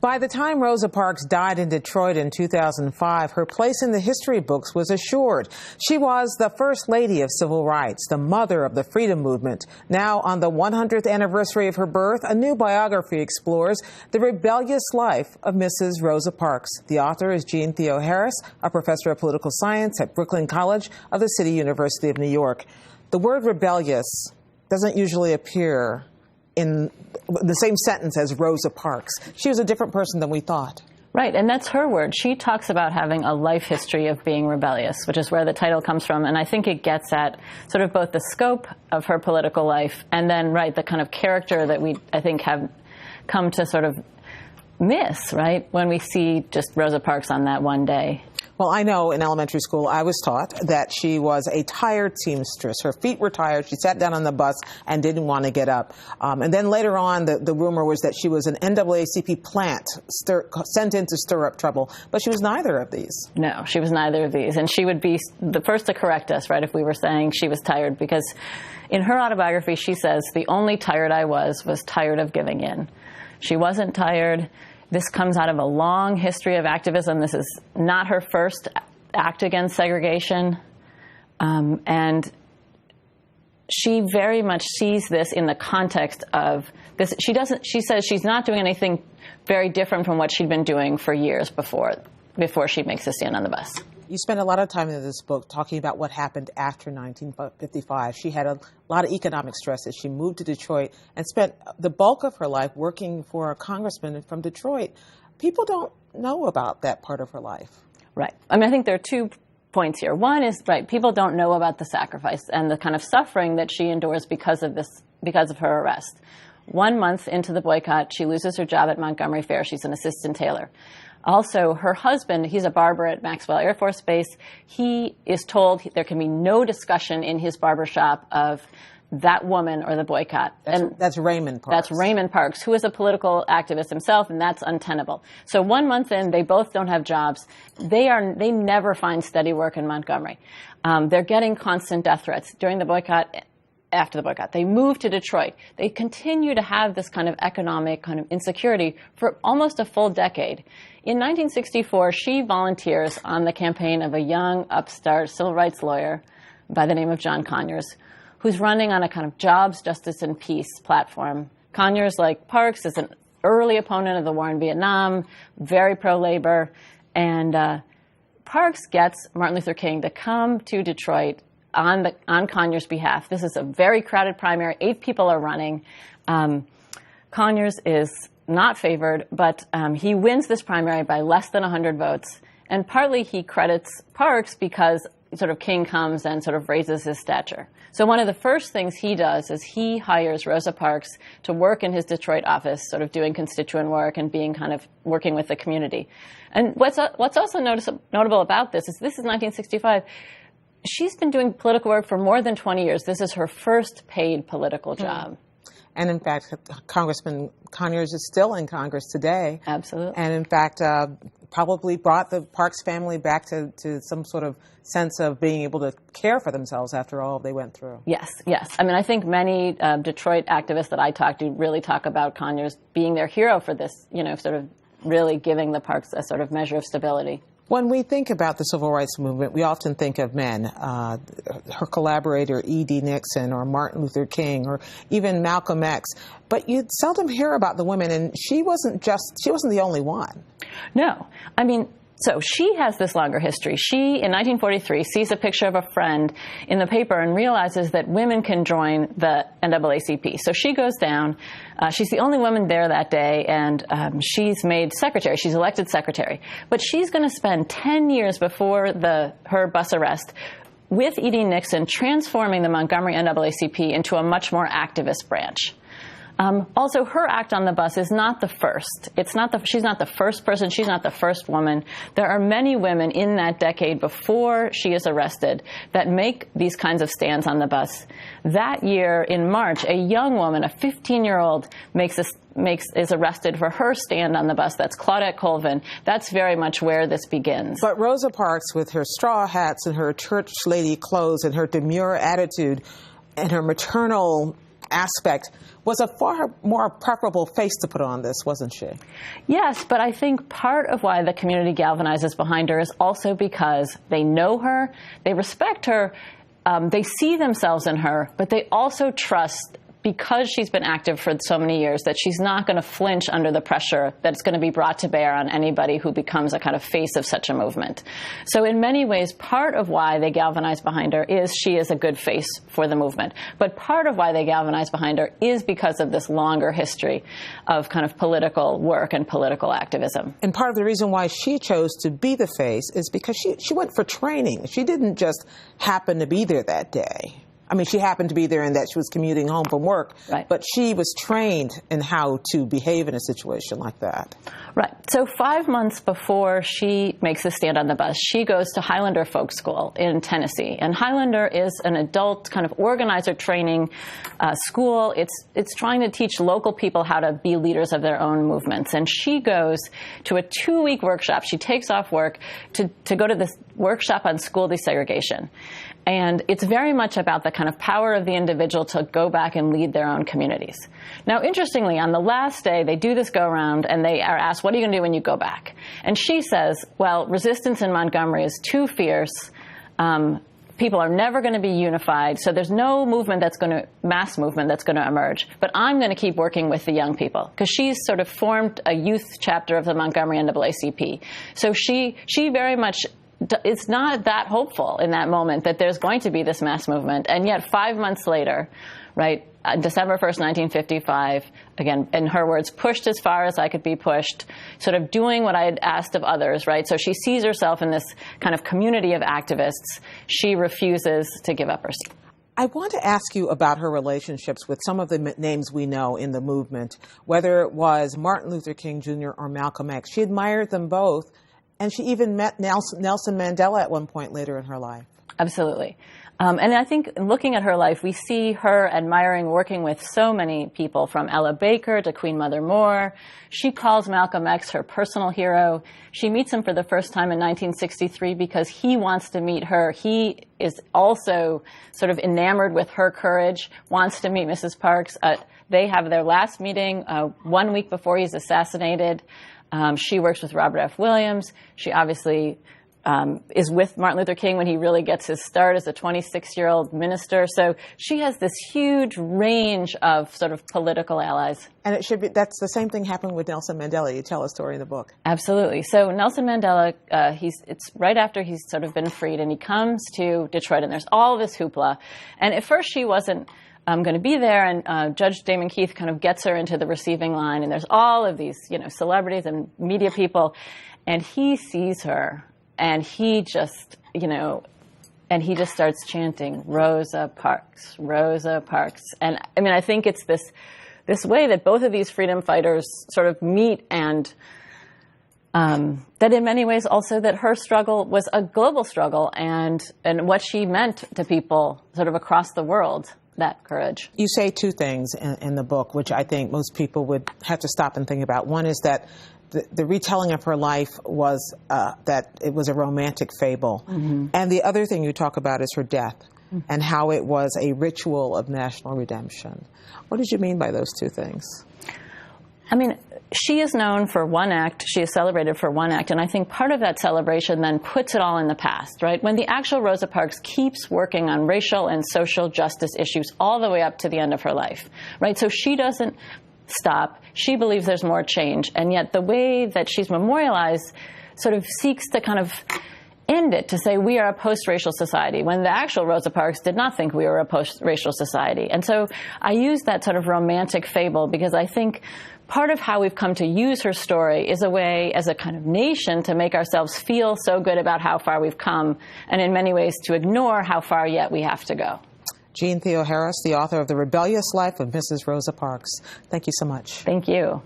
By the time Rosa Parks died in Detroit in 2005, her place in the history books was assured. She was the first lady of civil rights, the mother of the freedom movement. Now, on the 100th anniversary of her birth, a new biography explores the rebellious life of Mrs. Rosa Parks. The author is Jean Theo Harris, a professor of political science at Brooklyn College of the City University of New York. The word rebellious doesn't usually appear in the same sentence as Rosa Parks. She was a different person than we thought. Right, and that's her word. She talks about having a life history of being rebellious, which is where the title comes from. And I think it gets at sort of both the scope of her political life and then, right, the kind of character that we, I think, have come to sort of miss, right, when we see just Rosa Parks on that one day. Well, I know in elementary school I was taught that she was a tired seamstress. Her feet were tired. She sat down on the bus and didn't want to get up. And then later on, the rumor was that she was an NAACP plant sent in to stir up trouble. But she was neither of these. No, she was neither of these. And she would be the first to correct us, right, if we were saying she was tired. Because in her autobiography, she says, the only tired I was tired of giving in. She wasn't tired. This comes out of a long history of activism. This is not her first act against segregation. And she very much sees this in the context of this. She says she's not doing anything very different from what she'd been doing for years before she makes a stand on the bus. You spend a lot of time in this book talking about what happened after 1955. She had a lot of economic stresses. She moved to Detroit and spent the bulk of her life working for a congressman from Detroit. People don't know about that part of her life. Right. I mean, I think there are 2 points here. One is, right, people don't know about the sacrifice and the kind of suffering that she endures because of her arrest. 1 month into the boycott, she loses her job at Montgomery Fair. She's an assistant tailor. Also, her husband, he's a barber at Maxwell Air Force Base. He is told there can be no discussion in his barbershop of that woman or the boycott. That's Raymond Parks. That's Raymond Parks, who is a political activist himself, and that's untenable. So 1 month in, they both don't have jobs. They never find steady work in Montgomery. They're getting constant death threats during the boycott. After the boycott, they moved to Detroit. They continue to have this kind of economic kind of insecurity for almost a full decade. In 1964, she volunteers on the campaign of a young, upstart civil rights lawyer by the name of John Conyers, who's running on a kind of jobs, justice, and peace platform. Conyers, like Parks, is an early opponent of the war in Vietnam, very pro-labor, and Parks gets Martin Luther King to come to Detroit on Conyers' behalf. This is a very crowded primary. 8 people are running. Conyers is not favored, but he wins this primary by less than 100 votes. And partly he credits Parks because sort of King comes and sort of raises his stature. So one of the first things he does is he hires Rosa Parks to work in his Detroit office, sort of doing constituent work and being kind of working with the community. And what's also notable about this is 1965. She's been doing political work for more than 20 years. This is her first paid political job. And in fact, Congressman Conyers is still in Congress today. Absolutely. And in fact, probably brought the Parks family back to some sort of sense of being able to care for themselves after all they went through. Yes, yes. I mean, I think many Detroit activists that I talk to really talk about Conyers being their hero for this, sort of really giving the Parks a sort of measure of stability. When we think about the civil rights movement, we often think of men, her collaborator E.D. Nixon or Martin Luther King or even Malcolm X. But you seldom hear about the women, and she wasn't the only one. No. I mean, so she has this longer history. She, in 1943, sees a picture of a friend in the paper and realizes that women can join the NAACP. So she goes down. She's the only woman there that day, and she's made secretary. She's elected secretary. But she's going to spend 10 years before her bus arrest with E.D. Nixon transforming the Montgomery NAACP into a much more activist branch. Also, her act on the bus is not the first. She's not the first person. She's not the first woman. There are many women in that decade before she is arrested that make these kinds of stands on the bus. That year, in March, a young woman, a 15-year-old, is arrested for her stand on the bus. That's Claudette Colvin. That's very much where this begins. But Rosa Parks, with her straw hats and her church lady clothes and her demure attitude and her maternal aspect, was a far more preferable face to put on this, wasn't she? Yes, but I think part of why the community galvanizes behind her is also because they know her, they respect her, they see themselves in her, but they also trust, because she's been active for so many years, that she's not going to flinch under the pressure that's going to be brought to bear on anybody who becomes a kind of face of such a movement. So in many ways, part of why they galvanize behind her is she is a good face for the movement. But part of why they galvanize behind her is because of this longer history of kind of political work and political activism. And part of the reason why she chose to be the face is because she went for training. She didn't just happen to be there that day. I mean, she happened to be there in that she was commuting home from work, right. But she was trained in how to behave in a situation like that. Right. So 5 months before she makes a stand on the bus, she goes to Highlander Folk School in Tennessee. And Highlander is an adult kind of organizer training school. It's trying to teach local people how to be leaders of their own movements. And she goes to a 2-week workshop. She takes off work to go to this workshop on school desegregation. And it's very much about the kind of power of the individual to go back and lead their own communities. Now, interestingly, on the last day, they do this go-around, and they are asked, what are you going to do when you go back? And she says, well, resistance in Montgomery is too fierce. People are never going to be unified, so there's no mass movement that's going to emerge. But I'm going to keep working with the young people, because she's sort of formed a youth chapter of the Montgomery NAACP. So she very much... it's not that hopeful in that moment that there's going to be this mass movement. And yet 5 months later, right, December 1st, 1955, again, in her words, pushed as far as I could be pushed, sort of doing what I had asked of others, right? So she sees herself in this kind of community of activists. She refuses to give up her seat. I want to ask you about her relationships with some of the names we know in the movement, whether it was Martin Luther King Jr. or Malcolm X. She admired them both. And she even met Nelson Mandela at one point later in her life. Absolutely. And I think looking at her life, we see her admiring working with so many people, from Ella Baker to Queen Mother Moore. She calls Malcolm X her personal hero. She meets him for the first time in 1963 because he wants to meet her. He is also sort of enamored with her courage, wants to meet Mrs. Parks. They have their last meeting 1 week before he's assassinated. She works with Robert F. Williams. She obviously is with Martin Luther King when he really gets his start as a 26-year-old minister. So she has this huge range of sort of political allies. And that's the same thing happened with Nelson Mandela. You tell a story in the book. Absolutely. So Nelson Mandela, it's right after he's sort of been freed, and he comes to Detroit, and there's all this hoopla. And at first she wasn't going to be there, and Judge Damon Keith kind of gets her into the receiving line, and there's all of these, celebrities and media people, and he sees her, and he just starts chanting, Rosa Parks, Rosa Parks. And I mean, I think it's this way that both of these freedom fighters sort of meet, and that in many ways also that her struggle was a global struggle, and what she meant to people sort of across the world. That courage. You say two things in the book, which I think most people would have to stop and think about. One is that the retelling of her life was that it was a romantic fable. Mm-hmm. And the other thing you talk about is her death, mm-hmm. and how it was a ritual of national redemption. What did you mean by those two things? I mean, she is known for one act. She is celebrated for one act. And I think part of that celebration then puts it all in the past, right? When the actual Rosa Parks keeps working on racial and social justice issues all the way up to the end of her life, right? So she doesn't stop. She believes there's more change. And yet the way that she's memorialized sort of seeks to kind of end it, to say we are a post-racial society, when the actual Rosa Parks did not think we were a post-racial society. And so I use that sort of romantic fable because I think part of how we've come to use her story is a way, as a kind of nation, to make ourselves feel so good about how far we've come, and in many ways to ignore how far yet we have to go. Jean Theoharis, the author of The Rebellious Life of Mrs. Rosa Parks. Thank you so much. Thank you.